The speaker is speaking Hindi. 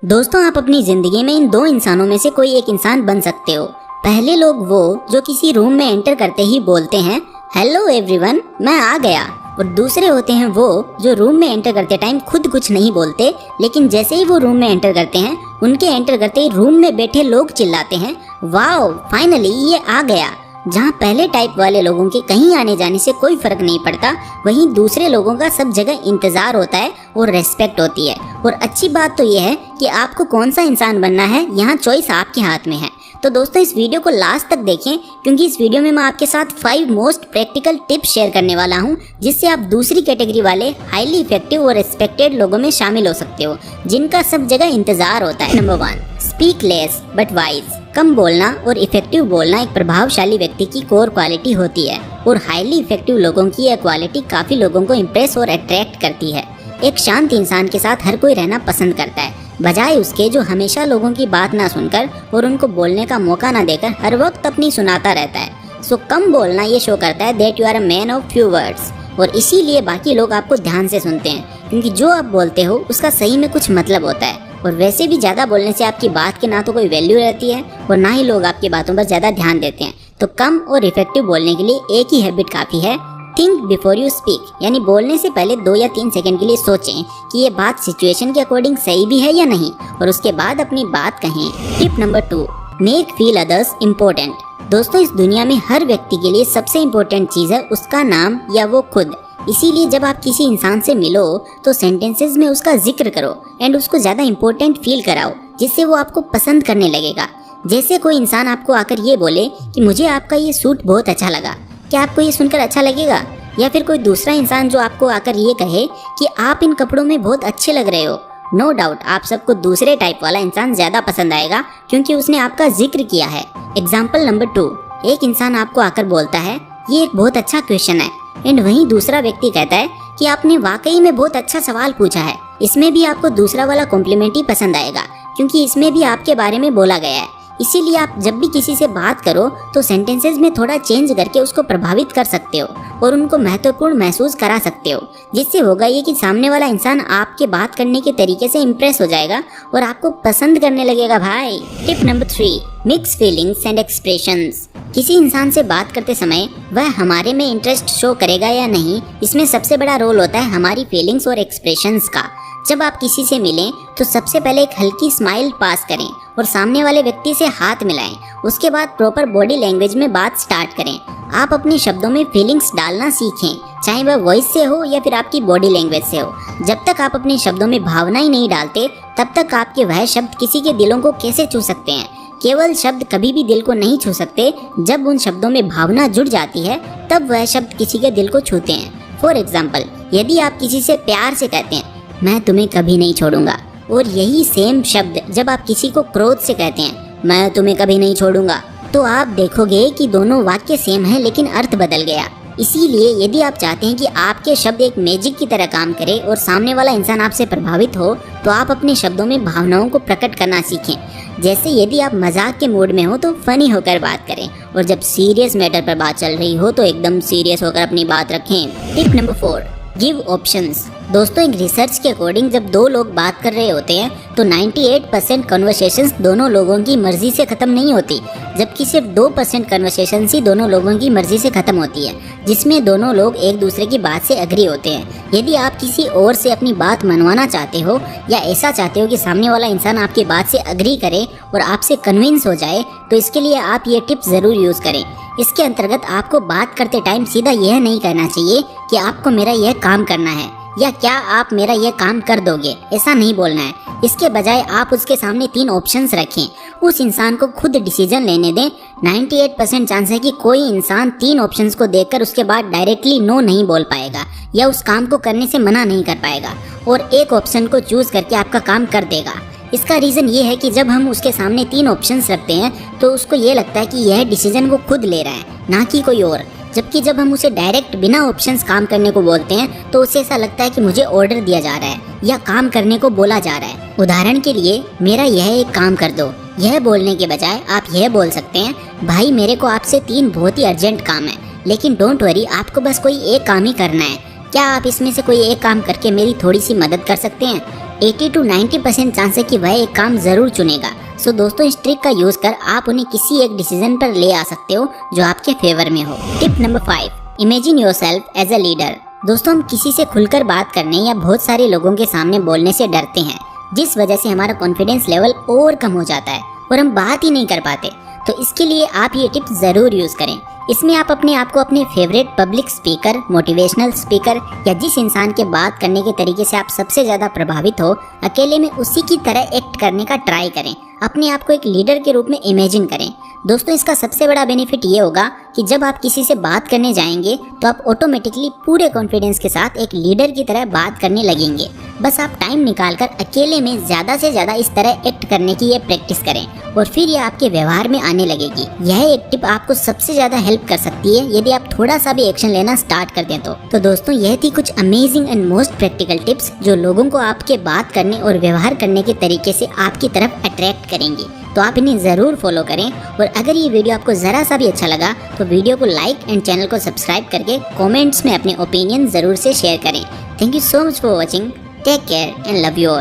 दोस्तों, आप अपनी जिंदगी में इन दो इंसानों में से कोई एक इंसान बन सकते हो। पहले लोग वो जो किसी रूम में एंटर करते ही बोलते हैं हेलो एवरीवन, मैं आ गया। और दूसरे होते हैं वो जो रूम में एंटर करते टाइम खुद कुछ नहीं बोलते, लेकिन जैसे ही वो रूम में एंटर करते हैं उनके एंटर करते ही रूम में बैठे लोग चिल्लाते हैं वाओ फाइनली ये आ गया। जहाँ पहले टाइप वाले लोगों के कहीं आने जाने से कोई फर्क नहीं पड़ता, वहीं दूसरे लोगों का सब जगह इंतजार होता है और रेस्पेक्ट होती है। और अच्छी बात तो यह है कि आपको कौन सा इंसान बनना है, यहाँ चॉइस आपके हाथ में है। तो दोस्तों, इस वीडियो को लास्ट तक देखें, क्योंकि इस वीडियो में मैं आपके साथ 5 मोस्ट प्रैक्टिकल टिप्स शेयर करने वाला हूँ, जिससे आप दूसरी कैटेगरी वाले हाईली इफेक्टिव और रिस्पेक्टेड लोगों में शामिल हो सकते हो, जिनका सब जगह इंतजार होता है। Number 1, speak less but wise. कम बोलना और इफेक्टिव बोलना एक प्रभावशाली व्यक्ति की कोर क्वालिटी होती है, और हाईली इफेक्टिव लोगों की यह क्वालिटी काफी लोगों को इम्प्रेस और अट्रैक्ट करती है। एक शांत इंसान के साथ हर कोई रहना पसंद करता है, बजाय उसके जो हमेशा लोगों की बात ना सुनकर और उनको बोलने का मौका ना देकर हर वक्त अपनी सुनाता रहता है। सो कम बोलना ये शो करता है that you are a man of few words, और इसीलिए बाकी लोग आपको ध्यान से सुनते हैं, क्योंकि जो आप बोलते हो उसका सही में कुछ मतलब होता है। और वैसे भी ज़्यादा बोलने से आपकी बात की ना तो कोई वैल्यू रहती है और ना ही लोग आपकी बातों पर ज़्यादा ध्यान देते हैं। तो कम और इफेक्टिव बोलने के लिए एक ही हैबिट काफ़ी है, थिंक बिफोर यू स्पीक, यानी बोलने से पहले 2 या 3 सेकंड के लिए सोचें कि ये बात सिचुएशन के अकॉर्डिंग सही भी है या नहीं, और उसके बाद अपनी बात कहें। Tip number 2, make feel others important. दोस्तों, इस दुनिया में हर व्यक्ति के लिए सबसे इम्पोर्टेंट चीज़ है उसका नाम या वो खुद। इसीलिए जब आप किसी इंसान से मिलो तो सेंटेंसेस में उसका जिक्र करो एंड उसको ज़्यादा इम्पोर्टेंट फील कराओ, जिससे वो आपको पसंद करने लगेगा। जैसे कोई इंसान आपको आकर ये बोले कि मुझे आपका ये सूट बहुत अच्छा लगा, क्या आपको ये सुनकर अच्छा लगेगा? या फिर कोई दूसरा इंसान जो आपको आकर ये कहे कि आप इन कपड़ों में बहुत अच्छे लग रहे हो, नो डाउट आप सबको दूसरे टाइप वाला इंसान ज़्यादा पसंद आएगा, क्योंकि उसने आपका जिक्र किया है। एग्जाम्पल नंबर 2, एक इंसान आपको आकर बोलता है ये एक बहुत अच्छा क्वेश्चन है, एंड वहीं दूसरा व्यक्ति कहता है कि आपने वाकई में बहुत अच्छा सवाल पूछा है। इसमें भी आपको दूसरा वाला कॉम्प्लीमेंट ही पसंद आएगा, क्योंकि इसमें भी आपके बारे में बोला गया है। इसीलिए आप जब भी किसी से बात करो तो सेंटेंसेस में थोड़ा चेंज करके उसको प्रभावित कर सकते हो और उनको महत्वपूर्ण महसूस करा सकते हो, जिससे होगा ये कि सामने वाला इंसान आपके बात करने के तरीके से इम्प्रेस हो जाएगा और आपको पसंद करने लगेगा भाई। Tip number 3, mix feelings and expressions. किसी इंसान से बात करते समय वह हमारे में इंटरेस्ट शो करेगा या नहीं, इसमें सबसे बड़ा रोल होता है हमारी फीलिंग्स और एक्सप्रेशंस का। जब आप किसी से मिलें तो सबसे पहले एक हल्की स्माइल पास करें और सामने वाले व्यक्ति से हाथ मिलाएं। उसके बाद प्रॉपर बॉडी लैंग्वेज में बात स्टार्ट करें। आप अपने शब्दों में फीलिंग्स डालना सीखें, चाहे वह वॉइस से हो या फिर आपकी बॉडी लैंग्वेज से हो। जब तक आप अपने शब्दों में भावना ही नहीं डालते, तब तक आपके वह शब्द किसी के दिलों को कैसे छू सकते हैं? केवल शब्द कभी भी दिल को नहीं छू सकते, जब उन शब्दों में भावना जुड़ जाती है तब वह शब्द किसी के दिल को छूते हैं। फॉर एग्जाम्पल, यदि आप किसी से प्यार से कहते हैं मैं तुम्हें कभी नहीं छोड़ूंगा, और यही सेम शब्द जब आप किसी को क्रोध से कहते हैं मैं तुम्हें कभी नहीं छोड़ूंगा, तो आप देखोगे कि दोनों वाक्य सेम हैं लेकिन अर्थ बदल गया। इसीलिए यदि आप चाहते हैं कि आपके शब्द एक मैजिक की तरह काम करें और सामने वाला इंसान आपसे प्रभावित हो, तो आप अपने शब्दों में भावनाओं को प्रकट करना सीखें। जैसे यदि आप मजाक के मूड में हो तो फनी होकर बात करें, और जब सीरियस मैटर पर बात चल रही हो तो एकदम सीरियस होकर अपनी बात रखें। Tip number 4, give options. दोस्तों, एक रिसर्च के अकॉर्डिंग जब 2 लोग बात कर रहे होते हैं तो 98% कन्वर्सेशंस दोनों लोगों की मर्जी से ख़त्म नहीं होती, जबकि सिर्फ 2% कन्वर्सेशंस ही दोनों लोगों की मर्जी से ख़त्म होती है, जिसमें दोनों लोग एक दूसरे की बात से एग्री होते हैं। यदि आप किसी और से अपनी बात मनवाना चाहते हो या ऐसा चाहते हो कि सामने वाला इंसान आपकी बात से एग्री करे और आपसे कन्विंस हो जाए, तो इसके लिए आप ये टिप्स ज़रूर यूज़ करें। इसके अंतर्गत आपको बात करते टाइम सीधा यह नहीं कहना चाहिए कि आपको मेरा यह काम करना है या क्या आप मेरा यह काम कर दोगे, ऐसा नहीं बोलना है। इसके बजाय आप उसके सामने 3 ऑप्शंस रखें, उस इंसान को खुद डिसीजन लेने दें। 98% चांस है कि कोई इंसान 3 ऑप्शंस को देखकर उसके बाद डायरेक्टली नो नहीं बोल पाएगा या उस काम को करने से मना नहीं कर पाएगा, और एक ऑप्शन को चूज करके आपका काम कर देगा। इसका रीज़न ये है कि जब हम उसके सामने 3 ऑप्शंस रखते हैं तो उसको ये लगता है कि यह डिसीजन वो खुद ले रहा है, ना कि कोई और। जबकि जब हम उसे डायरेक्ट बिना ऑप्शंस काम करने को बोलते हैं तो उसे ऐसा लगता है कि मुझे ऑर्डर दिया जा रहा है या काम करने को बोला जा रहा है। उदाहरण के लिए, मेरा यह एक काम कर दो, यह बोलने के बजाय आप यह बोल सकते हैं भाई मेरे को आपसे 3 बहुत ही अर्जेंट काम है, लेकिन डोंट वरी आपको बस कोई एक काम ही करना है, क्या आप इसमें से कोई एक काम करके मेरी थोड़ी सी मदद कर सकते हैं? 80 to 90% चांस है कि वह एक काम जरूर चुनेगा। सो दोस्तों, इस ट्रिक का यूज कर आप उन्हें किसी एक डिसीजन पर ले आ सकते हो जो आपके फेवर में हो। Tip number 5, imagine yourself as a leader. दोस्तों, हम किसी से खुलकर बात करने या बहुत सारे लोगों के सामने बोलने से डरते हैं, जिस वजह से हमारा कॉन्फिडेंस लेवल और कम हो जाता है और हम बात ही नहीं कर पाते। तो इसके लिए आप ये टिप जरूर यूज करें। इसमें आप अपने आप को अपने favourite public speaker, motivational speaker या जिस इंसान के बात करने के तरीके से आप सबसे ज्यादा प्रभावित हो, अकेले में उसी की तरह एक्ट करने का ट्राई करें। अपने आप को एक लीडर के रूप में इमेजिन करें। दोस्तों, इसका सबसे बड़ा बेनिफिट ये होगा कि जब आप किसी से बात करने जाएंगे तो आप ऑटोमेटिकली पूरे कॉन्फिडेंस के साथ एक लीडर की तरह बात करने लगेंगे। बस आप टाइम निकालकर अकेले में ज़्यादा से ज़्यादा इस तरह एक्ट करने की ये प्रैक्टिस करें और फिर ये आपके व्यवहार में आने लगेगी। यह एक टिप आपको सबसे ज़्यादा हेल्प कर सकती है यदि आप थोड़ा सा भी एक्शन लेना स्टार्ट कर दें तो दोस्तों, यह थी कुछ amazing and most practical tips जो लोगों को आपके बात करने और व्यवहार करने के तरीके से आपकी तरफ अट्रैक्ट करेंगी। तो आप इन्हें ज़रूर फॉलो करें और अगर ये वीडियो आपको ज़रा सा भी अच्छा लगा तो वीडियो को लाइक एंड चैनल को सब्सक्राइब करके कमेंट्स में अपने ओपिनियन ज़रूर से शेयर करें। Thank you so much for watching. Take care and love you all.